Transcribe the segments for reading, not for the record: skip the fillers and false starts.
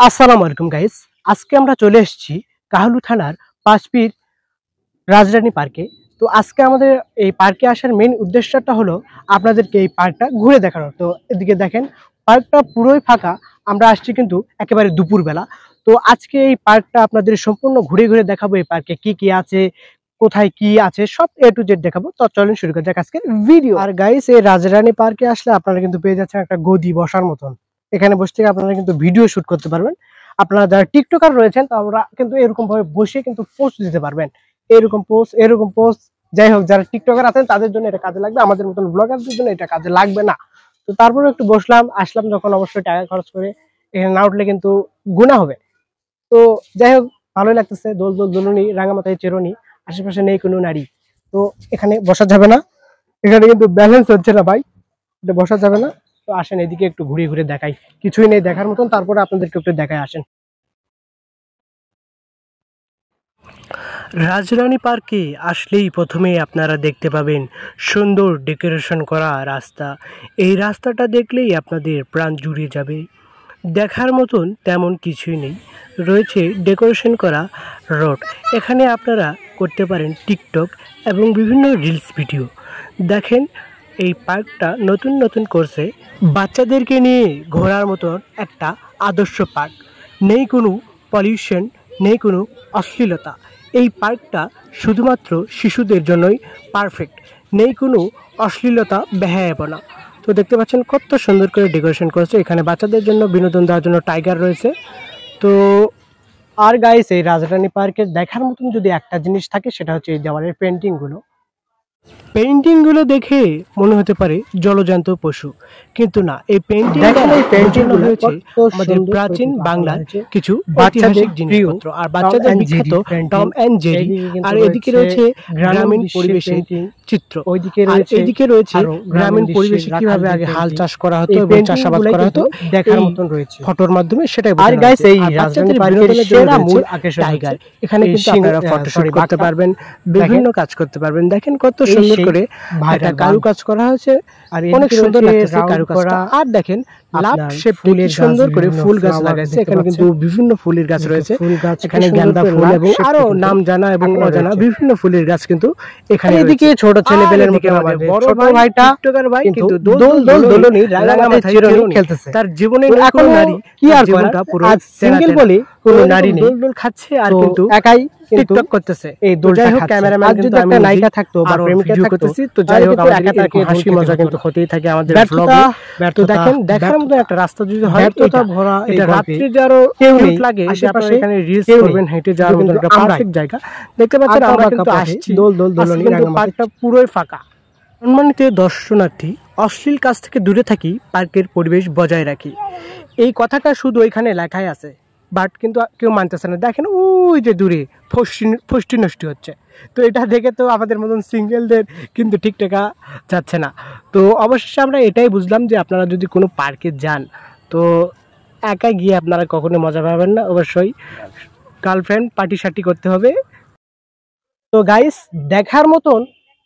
আসসালামু আলাইকুম গাইস। আজকে আমরা চলে এসেছি কাহালু থানার পাঁচপীর রাজরানী পার্কে। তো আজকে আমাদের এই পার্কে আসার মেইন উদ্দেশ্যটা হলো আপনাদেরকে এই পার্কটা ঘুরে দেখানো। তো এদিকে দেখেন পার্কটা পুরোই ফাঁকা। আমরা আসছি কিন্তু একেবারে দুপুরবেলা। তো আজকে এই পার্কটা আপনাদের সম্পূর্ণ ঘুরে ঘুরে দেখাবো। এই পার্কে কি কি আছে, কোথায় কি আছে, সব এ টু জেড দেখাবো। তো চলুন শুরু করা যাক আজকের ভিডিও। আর গাইস, এই রাজরানী পার্কে আসলে আপনারা কিন্তু পেয়ে যাচ্ছেন একটা গদি বসার মতন। এখানে বসে থেকে আপনারা কিন্তু ভিডিও শুট করতে পারবেন। আপনারা যারা টিকটকার রয়েছেন তারা কিন্তু এরকম ভাবে বসে কিন্তু পোস্ট দিতে পারবেন। এরকম পোস্ট যাই হোক, যারা টিকটকার আছেন তাদের জন্য এটা কাজে লাগবে, আমাদের মতন ব্লগারদের জন্য এটা কাজে লাগবে না। তো তারপরে একটু আসলাম যখন অবশ্যই টাকা খরচ করে এখানে না উঠলে কিন্তু গুনাহ হবে। তো যাই হোক, ভালোই লাগতেছে। দোল দোল দোলনি, রাঙামাথায় চেরনি, আশেপাশে নেই কোনো নারী। তো এখানে বসা যাবে না, এখানে কিন্তু ব্যালেন্স হচ্ছে না ভাই, এটা বসা যাবে না। তো আসেন এদিকে একটু ঘুরে ঘুরে দেখাই, কিছুই নেই দেখার মতন, তারপরে আপনাদেরকে একটু দেখায়। আসেন রাজরানী পার্কে আসলেই প্রথমেই আপনারা দেখতে পাবেন সুন্দর ডেকোরেশন করা রাস্তা। এই রাস্তাটা দেখলেই আপনাদের প্রাণ জুড়ে যাবে। দেখার মতন তেমন কিছুই নেই, রয়েছে ডেকোরেশন করা রোড। এখানে আপনারা করতে পারেন টিকটক এবং বিভিন্ন রিলস ভিডিও। দেখেন এই পার্কটা নতুন নতুন করছে, বাচ্চাদেরকে নিয়ে ঘোরার মতন একটা আদর্শ পার্ক। নেই কোনো পলিউশন, নেই কোনো অশ্লীলতা। এই পার্কটা শুধুমাত্র শিশুদের জন্যই পারফেক্ট, নেই কোনো অশ্লীলতা, বেহায়াপনা। তো দেখতে পাচ্ছেন কত সুন্দর করে ডেকোরেশন করেছে। এখানে বাচ্চাদের জন্য বিনোদন দেওয়ার জন্য টাইগার রয়েছে। তো আর গাইস, এই রাজরানী পার্কের দেখার মতন যদি একটা জিনিস থাকে সেটা হচ্ছে এই দেওয়ালের পেইন্টিংগুলো দেখে মনে হতে পারে জলজান্ত পশু, কিন্তু না, এই পেইন্টিংগুলো হয়েছে আমাদের প্রাচীন বাংলার কিছু ঐতিহাসিক জিনিসপত্র আর বাচ্চাদের বিখ্যাত টম অ্যান্ড জেরি। আর এদিকে রয়েছে গ্রামীণ পরিবেশের চিত্র, এদিকে রয়েছে গ্রামীণ পরিবেশে কিভাবে আগে হাল চাষ করা হতো এবং চাষাবাদ করা হতো দেখার মতন রয়েছে ফটোর মাধ্যমে, সেটাই। আর গাইস, এই রাজরানী পার্কের সেরা মূল আকর্ষণ টাইগার। এখানে কিন্তু আপনারা ফটোশুট করতে পারবেন, বিভিন্ন কাজ করতে পারবেন। দেখেন কত সুন্দর করে একটা কারুকাজ করা হয়েছে, আর অনেক সুন্দর লাগছে কারুকাজটা। আর দেখেন লাভ শেপ ফুলের সুন্দর করে ফুল গাছ লাগাইছে। এখানে কিন্তু বিভিন্ন ফুলের গাছ রয়েছে, এখানে গাঁদা ফুল এবং আরো নাম জানা এবং অজানা বিভিন্ন ফুলের গাছ কিন্তু এখানে। এদিকে ছোট ছেলেপেলের মতো বড় ভাইটা টিকটকার ভাই কিন্তু দোল দোল দোলনি রাঙামাথায় চিরনি খেলতেছে। তার জীবনে এখন নারী কি আর জীবনটা পুরো সিঙ্গেল বলে কোনো নারী নেই, দোল দোল খাচ্ছে আর কিন্তু একাই টিকটক করতেছে। এই দোলটা খাচ্ছে। ক্যামেরাম্যান কিন্তু একটা নায়িকা থাকতো বা প্রেমিকা থাকতো, তো যাই হোক আমাদের একা হাসি মজা কিন্তু হতেই থাকে আমাদের ব্লগে। তো দেখেন দেখার মতো একটা রাস্তা যদি হয়, এটা ভরা, এটা রাত্রি যারও কেউ লাগে আশেপাশে, এখানে রিলস করবেন, হেঁটে যাওয়ার মতো একটা পারফেক্ট জায়গা। দেখতে পাচ্ছেন আমরা কিন্তু আসছি, দোল দোল দোলনি, পার্কটা পুরোই ফাঁকা। সম্মানিত দর্শনার্থী, অশ্লীল কাজ থেকে দূরে থাকি, পার্কের পরিবেশ বজায় রাখি, এই কথাটা শুধু এখানে লেখাই আছে, বাট কিন্তু কেউ মানতেছে না। দেখেন ওই যে দূরে ফষ্টি নষ্টি হচ্ছে। তো এটা দেখে তো আমাদের মতন সিঙ্গেলদের কিন্তু ঠিক টাকা যাচ্ছে না। তো অবশেষে আমরা এটাই বুঝলাম যে আপনারা যদি কোনো পার্কে যান তো একা গিয়ে আপনারা কখনো মজা পাবেন না, অবশ্যই গার্লফ্রেন্ড পার্টি সার্টি করতে হবে। তো গাইস, দেখার মতন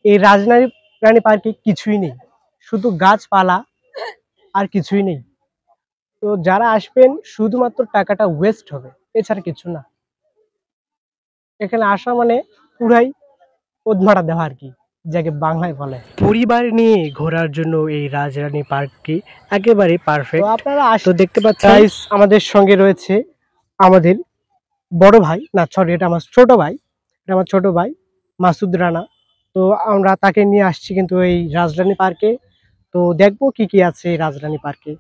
এই রাজরানী পার্কে কিছুই নেই, শুধু গাছপালা আর কিছুই নেই। তো যারা আসবেন শুধুমাত্র টাকাটা ওয়েস্ট হবে, এছাড়া কিছু না। এখানে আসা মানে পুরাই উদ্ভাড়া দেওয়া আর কি, যাকে বাংলায় বলে। পরিবার নিয়ে ঘোরার জন্য এই রাজরানী পার্কটি একেবারে পারফেক্ট। আপনারা তো দেখতে পাচ্ছেন আমাদের সঙ্গে রয়েছে আমাদের বড় ভাই, না সরি, এটা আমার ছোট ভাই মাসুদ রানা। তো আমরা তাকে নিয়ে আসছি কিন্তু এই রাজরানী পার্কে। তো দেখবো কি কি আছে এই রাজরানী পার্কে।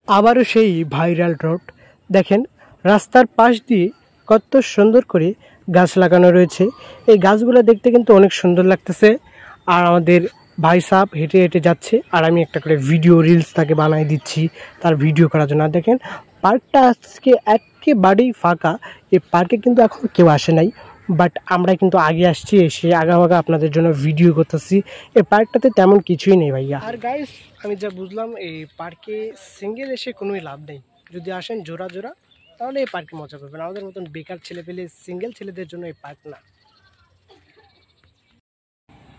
আবারও সেই ভাইরাল রোড, দেখেন রাস্তার পাশ দিয়ে কত সুন্দর করে গাছ লাগানো রয়েছে। এই গাছগুলো দেখতে কিন্তু অনেক সুন্দর লাগতেছে। আর আমাদের ভাই সাহেব হেঁটে হেঁটে যাচ্ছে, আর আমি একটা করে ভিডিও রিলস তাকে বানিয়ে দিচ্ছি তার ভিডিও করার জন্য। দেখেন পার্কটা আজকে একেবারেই ফাঁকা, এই পার্কে কিন্তু এখন কেউ আসে নাই, বাট আমরা কিন্তু আগে আসছি, এসে আগামাগা আপনাদের জন্য ভিডিও করতেছি। এই পার্কটাতে তেমন কিছুই নেই ভাইয়া। আর গাইস, আমি যা বুঝলাম এই পার্কে সিঙ্গেল এসে কোনোই লাভ নেই, যদি আসেন জোড়া জোড়া তাহলে এই পার্কে মজা করবেন। আমাদের মতন বেকার ছেলে পেলে সিঙ্গেল ছেলেদের জন্য এই পার্ক না।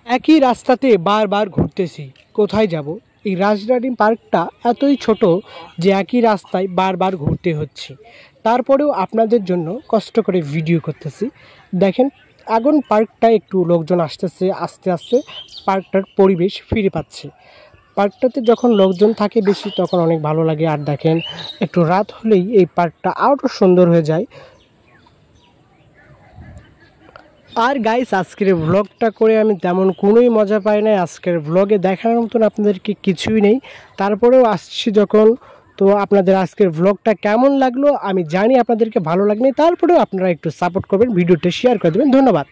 একই রাস্তাতে বারবার ঘুরতেছি, কোথায় যাব এই রাজরানী পার্কটা এতই ছোট যে একই রাস্তায় বারবার ঘুরতে হচ্ছে। তারপরেও আপনাদের জন্য কষ্ট করে ভিডিও করতেছি। দেখেন এখন পার্কটা একটু লোকজন আসতেছে, আস্তে আস্তে পার্কটার পরিবেশ ফিরে পাচ্ছে। পার্কটাতে যখন লোকজন থাকে বেশি তখন অনেক ভালো লাগে। আর দেখেন একটু রাত হলেই এই পার্কটা আরও সুন্দর হয়ে যায়। আর গাইস আজকের ভ্লগটা করে আমি তেমন কোনোই মজা পাই নাই। আজকের ভ্লগে দেখানোর মতন আপনাদেরকে কিছুই নেই, তারপরেও আসছি যখন। তো আপনাদের আজকের ভ্লগটা কেমন লাগলো আমি জানি আপনাদেরকে ভালো লাগবে, তারপরেও আপনারা একটু সাপোর্ট করবেন, ভিডিওটা শেয়ার করে দেবেন। ধন্যবাদ।